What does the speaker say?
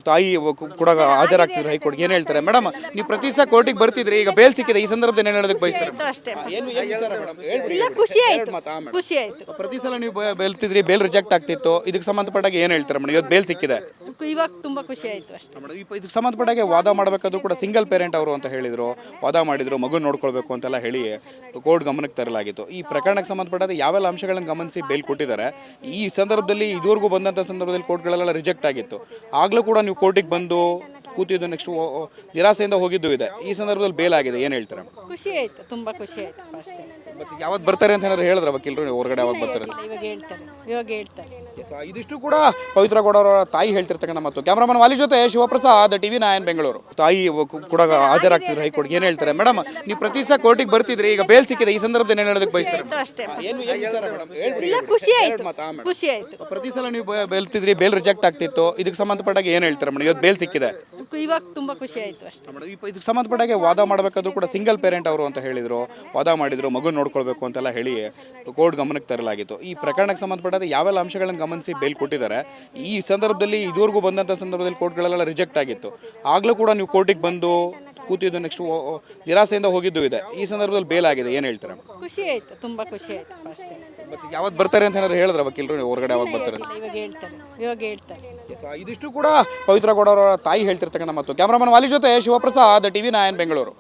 ತಾಯಿ ಕೂಡ ಹಾಜರಾಗ್ತಿದ್ರು ಹೈಕೋರ್ಟ್ಗೆ. ಏನು ಹೇಳ್ತಾರೆ ಮೇಡಮ್? ನೀವು ಪ್ರತಿ ಸಹ ಕೋರ್ಟಿಗೆ ಬರ್ತಿದ್ರಿ, ಈಗ ಬೇಲ್ ಸಿಕ್ಕಿದೆ, ಈ ಸಂದರ್ಭದಲ್ಲಿ ಏನು ಹೇಳೋದಕ್ಕೆ ಬಯಸ್ತಾರೆ? ಅಷ್ಟೇ. ಏನು ವಿಚಾರ ಮೇಡಮ್? ಇಲ್ಲ, ಖುಷಿ ಆಯ್ತು, ಖುಷಿ ಆಯ್ತು. ಪ್ರತಿ ಸಲ ನೀವು ಬೆಲ್ತಿದ್ರಿ, ಬೇಲ್ ರಿಜೆಕ್ಟ್ ಆಗ್ತಿತ್ತು, ಇದಕ್ಕೆ ಸಂಬಂಧಪಟ್ಟಾಗ ಏನು ಹೇಳ್ತಾರೆ ಮೇಡಮ್? ಇವತ್ತು ಬೇಲ್ ಸಿಕ್ಕಿದೆ, ಇವಾಗ ತುಂಬಾ ಖುಷಿ ಆಯ್ತು ಅಷ್ಟೇ. ಇದಕ್ಕೆ ಸಂಬಂಧಪಟ್ಟಾಗೆ ವಾದ ಮಾಡಬೇಕಾದ್ರೂ ಕೂಡ ಸಿಂಗಲ್ ಪೇರೆಂಟ್ ಅವರು ಅಂತ ಹೇಳಿದ್ರು, ವಾದ ಮಾಡಿದ್ರು, ಮಗು ನೋಡ್ಕೊಳ್ಬೇಕು ಅಂತೆಲ್ಲ ಹೇಳಿ ಕೋರ್ಟ್ ಗಮನಕ್ಕೆ ತರಲಾಗಿತ್ತು. ಈ ಪ್ರಕರಣಕ್ಕೆ ಸಂಬಂಧಪಟ್ಟಾಗ ಯಾವೆಲ್ಲ ಅಂಶಗಳನ್ನು ಗಮನಿಸಿ ಬೇಲ್ ಕೊಟ್ಟಿದ್ದಾರೆ? ಈ ಸಂದರ್ಭದಲ್ಲಿ ಇದುವರೆಗೂ ಬಂದಂಥ ಸಂದರ್ಭದಲ್ಲಿ ಕೋರ್ಟ್ಗಳೆಲ್ಲ ರಿಜೆಕ್ಟ್ ಆಗಿತ್ತು, ಆಗಲೂ ಕೂಡ ನೀವು ಕೋರ್ಟಿಗೆ ಬಂದು ಕೂತಿದ್ದು, ನೆಕ್ಸ್ಟ್ ನಿರಾಸೆಯಿಂದ ಹೋಗಿದ್ದು ಇದೆ. ಈ ಸಂದರ್ಭದಲ್ಲಿ ಬೇಲ್ ಆಗಿದೆ, ಏನು ಹೇಳ್ತಾರೆ? ಖುಷಿ ಆಯ್ತು, ತುಂಬಾ ಖುಷಿ ಆಯ್ತು ಅಷ್ಟೇ. ಮತ್ತೆ ಯಾವತ್ತು ಬರ್ತಾರೆ ಅಂತ ಏನಾದ್ರು ಹೇಳಿದ್ರೆ ವಕೀಲರು ಹೊರಗಡೆ ಯಾವಾಗ ಬರ್ತಾರೆ? ಇವಾಗ ಹೇಳ್ತಾರೆ. ಇದಿಷ್ಟು ಕೂಡ ಪವಿತ್ರ ಗೌಡ ಅವರ ತಾಯಿ ಹೇಳ್ತಿರ್ತಕ್ಕಂಥ ಮತ್ತು ಕ್ಯಾಮರಾಮನ್ ವಾಲಿ ಜೊತೆ ಶಿವಪ್ರಸಾದ್, TV9 ಬೆಂಗಳೂರು. ತಾಯಿ ಕೂಡ ಹಾಜರಾಗ್ತಿದ್ರು ಹೈಕೋರ್ಟ್ಗೆ. ಏನು ಹೇಳ್ತಾರೆ ಮೇಡಮ್? ನೀವು ಪ್ರತಿ ಸಹ ಕೋರ್ಟಿಗೆ ಬರ್ತಿದ್ರಿ, ಈಗ ಬೇಲ್ ಸಿಕ್ಕಿದೆ, ಈ ಸಂದರ್ಭದಲ್ಲಿ ಏನು ಹೇಳೋದಕ್ಕೆ ಬಯಸ್ತಾರೆ? ಅಷ್ಟೇ. ಏನು ವಿಚಾರ ಮೇಡಮ್? ಇಲ್ಲ, ಖುಷಿ ಆಯ್ತು, ಖುಷಿ ಆಯ್ತು. ಪ್ರತಿ ಸಲ ನೀವು ಬೆಲ್ತಿದ್ರಿ, ಬೇಲ್ ರಿಜೆಕ್ಟ್ ಆಗ್ತಿತ್ತು, ಇದಕ್ಕೆ ಸಂಬಂಧಪಟ್ಟಾಗ ಏನು ಹೇಳ್ತಾರೆ ಮೇಡಮ್? ಇವತ್ತು ಬೇಲ್ ಸಿಕ್ಕಿದೆ, ಇವಾಗ ತುಂಬಾ ಖುಷಿ ಆಯ್ತು ಅಷ್ಟೇ. ಇದಕ್ಕೆ ಸಂಬಂಧಪಟ್ಟಾಗೆ ವಾದ ಮಾಡಬೇಕಾದ್ರೂ ಕೂಡ ಸಿಂಗಲ್ ಪೇರೆಂಟ್ ಅವರು ಅಂತ ಹೇಳಿದ್ರು, ವಾದ ಮಾಡಿದ್ರು, ಮಗು ನೋಡ್ಕೊಳ್ಬೇಕು ಅಂತೆಲ್ಲ ಹೇಳಿ ಕೋರ್ಟ್ ಗಮನಕ್ಕೆ ತರಲಾಗಿತ್ತು. ಈ ಪ್ರಕರಣಕ್ಕೆ ಸಂಬಂಧಪಟ್ಟಾಗ ಯಾವೆಲ್ಲ ಅಂಶಗಳನ್ನು ಗಮನಿಸಿ ಬೇಲ್ ಕೊಟ್ಟಿದ್ದಾರೆ? ಈ ಸಂದರ್ಭದಲ್ಲಿ ಇದುವರೆಗೂ ಬಂದಂಥ ಸಂದರ್ಭದಲ್ಲಿ ಕೋರ್ಟ್ಗಳೆಲ್ಲ ರಿಜೆಕ್ಟ್ ಆಗಿತ್ತು, ಆಗಲೂ ಕೂಡ ನೀವು ಕೋರ್ಟಿಗೆ ಬಂದು ಕೂತಿದ್ದು, ನೆಕ್ಸ್ಟ್ ನಿರಾಸೆಯಿಂದ ಹೋಗಿದ್ದು ಇದೆ. ಈ ಸಂದರ್ಭದಲ್ಲಿ ಬೇಲ್ ಆಗಿದೆ, ಏನು ಹೇಳ್ತಾರೆ? ಖುಷಿ ಆಯ್ತು, ತುಂಬಾ ಖುಷಿ ಆಯ್ತು ಅಷ್ಟೇ. ಮತ್ತೆ ಯಾವತ್ತು ಬರ್ತಾರೆ ಅಂತ ಏನಾದ್ರು ಹೇಳಿದ್ರೆ ವಕೀಲರು ಹೊರಗಡೆ ಯಾವಾಗ ಬರ್ತಾರೆ? ಇವಾಗ ಹೇಳ್ತಾರೆ. ಇದಿಷ್ಟು ಕೂಡ ಪವಿತ್ರ ಗೌಡ ಅವರ ತಾಯಿ ಹೇಳ್ತಿರ್ತಕ್ಕಂಥ ಮತ್ತು ಕ್ಯಾಮರಾಮನ್ ವಾಲಿ ಜೊತೆ ಶಿವಪ್ರಸಾದ್, TV9 ಬೆಂಗಳೂರು.